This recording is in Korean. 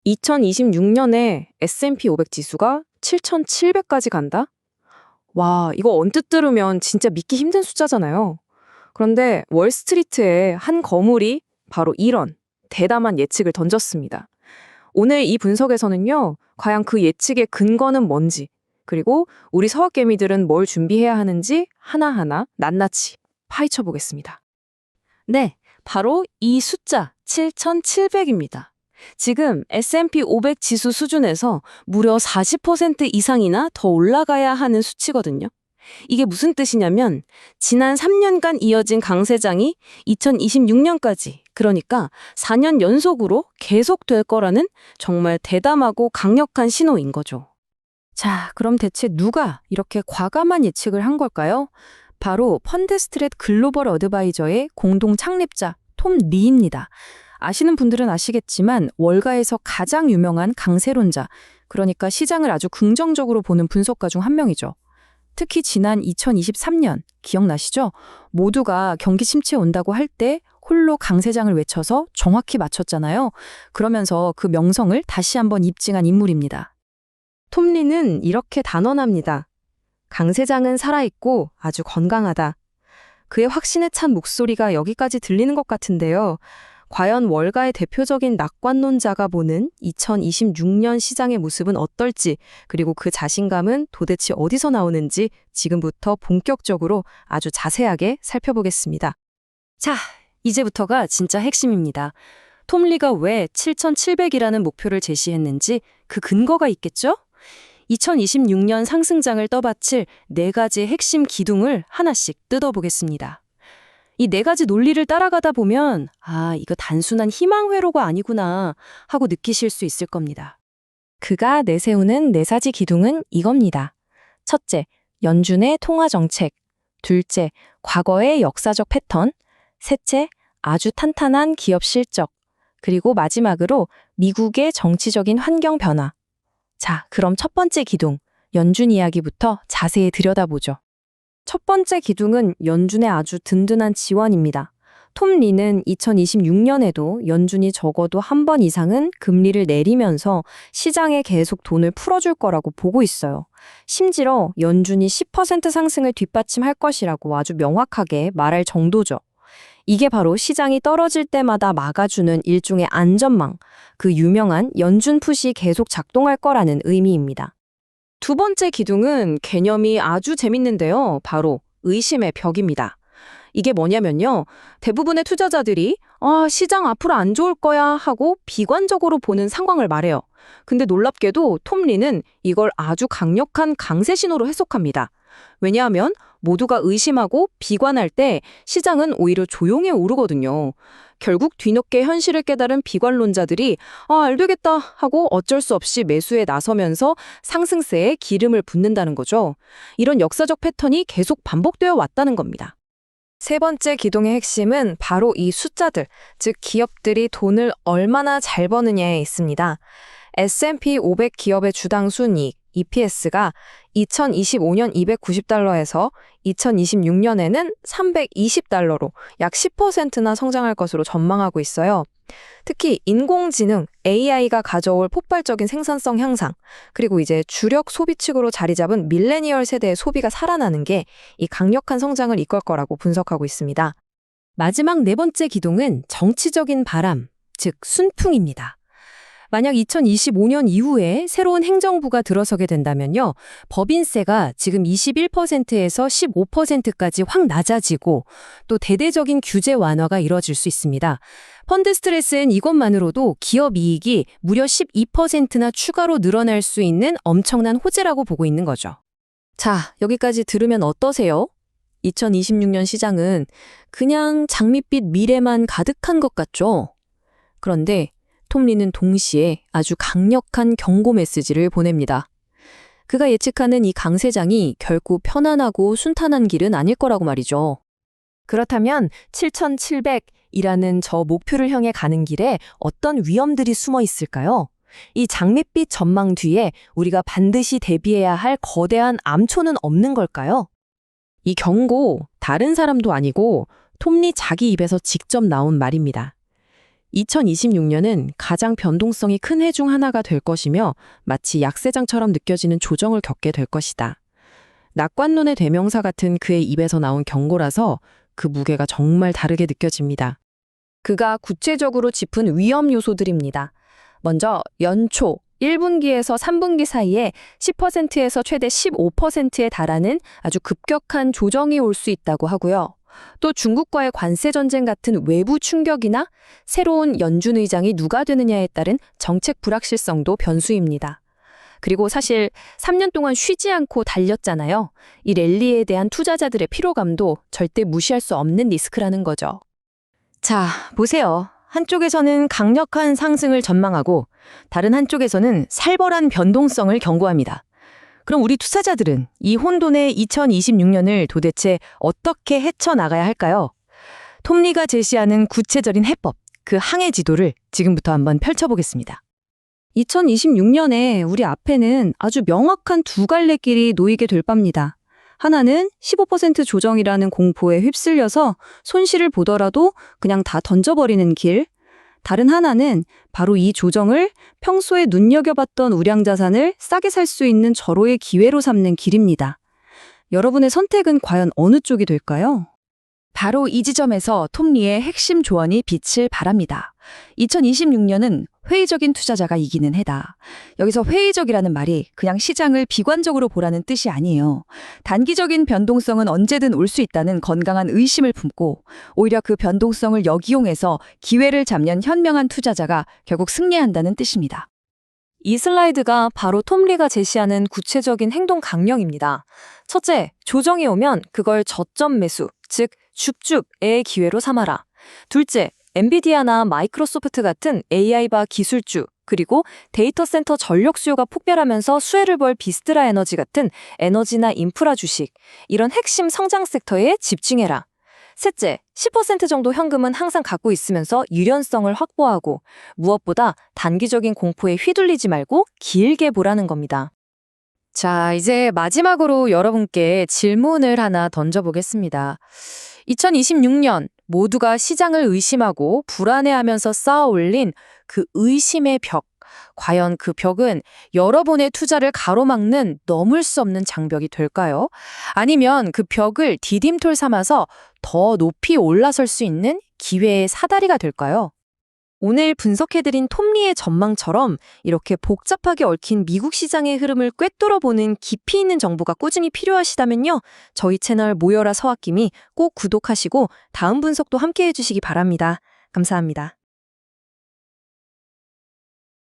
2026년에 S&P 500 지수가 7,700까지 간다? 와, 이거 언뜻 들으면 진짜 믿기 힘든 숫자잖아요. 그런데 월스트리트의 한 거물이 바로 이런 대담한 예측을 던졌습니다. 오늘 이 분석에서는요, 과연 그 예측의 근거는 뭔지, 그리고 우리 서학개미들은 뭘 준비해야 하는지 하나하나 낱낱이 파헤쳐 보겠습니다. 네, 바로 이 숫자 7,700입니다. 지금 S&P 500 지수 수준에서 무려 40% 이상이나 더 올라가야 하는 수치거든요. 이게 무슨 뜻이냐면 지난 3년간 이어진 강세장이 2026년까지, 그러니까 4년 연속으로 계속될 거라는 정말 대담하고 강력한 신호인 거죠. 자, 그럼 대체 누가 이렇게 과감한 예측을 한 걸까요? 바로 펀드스트랩 글로벌 어드바이저의 공동 창립자 톰 리입니다. 아시는 분들은 아시겠지만 월가에서 가장 유명한 강세론자, 그러니까 시장을 아주 긍정적으로 보는 분석가 중 한 명이죠. 특히 지난 2023년, 기억나시죠? 모두가 경기 침체 온다고 할 때 홀로 강세장을 외쳐서 정확히 맞췄잖아요. 그러면서 그 명성을 다시 한번 입증한 인물입니다. 톰 리는 이렇게 단언합니다. 강세장은 살아있고 아주 건강하다. 그의 확신에 찬 목소리가 여기까지 들리는 것 같은데요. 과연 월가의 대표적인 낙관론자가 보는 2026년 시장의 모습은 어떨지, 그리고 그 자신감은 도대체 어디서 나오는지 지금부터 본격적으로 아주 자세하게 살펴보겠습니다. 자, 이제부터가 진짜 핵심입니다. 톰 리가 왜 7,700이라는 목표를 제시했는지 그 근거가 있겠죠? 2026년 상승장을 떠받칠 4가지 핵심 기둥을 하나씩 뜯어보겠습니다. 이 4가지 논리를 따라가다 보면 이거 단순한 희망회로가 아니구나 하고 느끼실 수 있을 겁니다. 그가 내세우는 4가지 기둥은 이겁니다. 첫째, 연준의 통화정책. 둘째, 과거의 역사적 패턴. 셋째, 아주 탄탄한 기업 실적. 그리고 마지막으로 미국의 정치적인 환경 변화. 자, 그럼 첫 번째 기둥, 연준 이야기부터 자세히 들여다보죠. 첫 번째 기둥은 연준의 아주 든든한 지원입니다. 톰 리는 2026년에도 연준이 적어도 한 번 이상은 금리를 내리면서 시장에 계속 돈을 풀어줄 거라고 보고 있어요. 심지어 연준이 10% 상승을 뒷받침할 것이라고 아주 명확하게 말할 정도죠. 이게 바로 시장이 떨어질 때마다 막아주는 일종의 안전망, 그 유명한 연준 풋이 계속 작동할 거라는 의미입니다. 두 번째 기둥은 개념이 아주 재밌는데요. 바로 의심의 벽입니다. 이게 뭐냐면요. 대부분의 투자자들이 시장 앞으로 안 좋을 거야 하고 비관적으로 보는 상황을 말해요. 근데 놀랍게도 톰 리는 이걸 아주 강력한 강세 신호로 해석합니다. 왜냐하면 모두가 의심하고 비관할 때 시장은 오히려 조용히 오르거든요. 결국 뒤늦게 현실을 깨달은 비관론자들이 안 되겠다 하고 어쩔 수 없이 매수에 나서면서 상승세에 기름을 붓는다는 거죠. 이런 역사적 패턴이 계속 반복되어 왔다는 겁니다. 세 번째 기동의 핵심은 바로 이 숫자들, 즉 기업들이 돈을 얼마나 잘 버느냐에 있습니다. S&P 500 기업의 주당 순이익, EPS가 2025년 290달러에서 2026년에는 320달러로 약 10%나 성장할 것으로 전망하고 있어요. 특히 인공지능, AI가 가져올 폭발적인 생산성 향상, 그리고 이제 주력 소비층으로 자리 잡은 밀레니얼 세대의 소비가 살아나는 게 이 강력한 성장을 이끌 거라고 분석하고 있습니다. 마지막 네 번째 기둥은 정치적인 바람, 즉 순풍입니다. 만약 2025년 이후에 새로운 행정부가 들어서게 된다면요. 법인세가 지금 21%에서 15%까지 확 낮아지고 또 대대적인 규제 완화가 이뤄질 수 있습니다. 펀드 스트레스는 이것만으로도 기업 이익이 무려 12%나 추가로 늘어날 수 있는 엄청난 호재라고 보고 있는 거죠. 자, 여기까지 들으면 어떠세요? 2026년 시장은 그냥 장밋빛 미래만 가득한 것 같죠? 그런데 톰 리는 동시에 아주 강력한 경고 메시지를 보냅니다. 그가 예측하는 이 강세장이 결코 편안하고 순탄한 길은 아닐 거라고 말이죠. 그렇다면 7,700이라는 저 목표를 향해 가는 길에 어떤 위험들이 숨어 있을까요? 이 장밋빛 전망 뒤에 우리가 반드시 대비해야 할 거대한 암초는 없는 걸까요? 이 경고, 다른 사람도 아니고 톰 리 자기 입에서 직접 나온 말입니다. 2026년은 가장 변동성이 큰 해 중 하나가 될 것이며 마치 약세장처럼 느껴지는 조정을 겪게 될 것이다. 낙관론의 대명사 같은 그의 입에서 나온 경고라서 그 무게가 정말 다르게 느껴집니다. 그가 구체적으로 짚은 위험 요소들입니다. 먼저 연초 1분기에서 3분기 사이에 10%에서 최대 15%에 달하는 아주 급격한 조정이 올 수 있다고 하고요. 또 중국과의 관세 전쟁 같은 외부 충격이나 새로운 연준 의장이 누가 되느냐에 따른 정책 불확실성도 변수입니다. 그리고 사실 3년 동안 쉬지 않고 달렸잖아요. 이 랠리에 대한 투자자들의 피로감도 절대 무시할 수 없는 리스크라는 거죠. 자, 보세요. 한쪽에서는 강력한 상승을 전망하고 다른 한쪽에서는 살벌한 변동성을 경고합니다. 그럼 우리 투자자들은 이 혼돈의 2026년을 도대체 어떻게 헤쳐나가야 할까요? 톱니가 제시하는 구체적인 해법, 그 항해 지도를 지금부터 한번 펼쳐보겠습니다. 2026년에 우리 앞에는 아주 명확한 두 갈래 길이 놓이게 될 겁니다. 하나는 15% 조정이라는 공포에 휩쓸려서 손실을 보더라도 그냥 다 던져버리는 길. 다른 하나는 바로 이 조정을 평소에 눈여겨봤던 우량자산을 싸게 살 수 있는 절호의 기회로 삼는 길입니다. 여러분의 선택은 과연 어느 쪽이 될까요? 바로 이 지점에서 톱니의 핵심 조언이 빛을 발합니다. 2026년은 회의적인 투자자가 이기는 해다. 여기서 회의적이라는 말이 그냥 시장을 비관적으로 보라는 뜻이 아니에요. 단기적인 변동성은 언제든 올 수 있다는 건강한 의심을 품고 오히려 그 변동성을 역이용해서 기회를 잡는 현명한 투자자가 결국 승리한다는 뜻입니다. 이 슬라이드가 바로 톰리가 제시하는 구체적인 행동 강령입니다. 첫째, 조정이 오면 그걸 저점 매수, 즉 줍줍의 기회로 삼아라. 둘째, 엔비디아나 마이크로소프트 같은 AI바 기술주, 그리고 데이터 센터 전력 수요가 폭발하면서 수혜를 벌 비스트라 에너지 같은 에너지나 인프라 주식, 이런 핵심 성장 섹터에 집중해라. 셋째, 10% 정도 현금은 항상 갖고 있으면서 유연성을 확보하고 무엇보다 단기적인 공포에 휘둘리지 말고 길게 보라는 겁니다. 자, 이제 마지막으로 여러분께 질문을 하나 던져보겠습니다. 2026년 모두가 시장을 의심하고 불안해하면서 쌓아 올린 그 의심의 벽. 과연 그 벽은 여러분의 투자를 가로막는 넘을 수 없는 장벽이 될까요? 아니면 그 벽을 디딤돌 삼아서 더 높이 올라설 수 있는 기회의 사다리가 될까요? 오늘 분석해드린 톱니의 전망처럼 이렇게 복잡하게 얽힌 미국 시장의 흐름을 꿰뚫어보는 깊이 있는 정보가 꾸준히 필요하시다면요. 저희 채널 모여라 서학김이 꼭 구독하시고 다음 분석도 함께 해주시기 바랍니다. 감사합니다.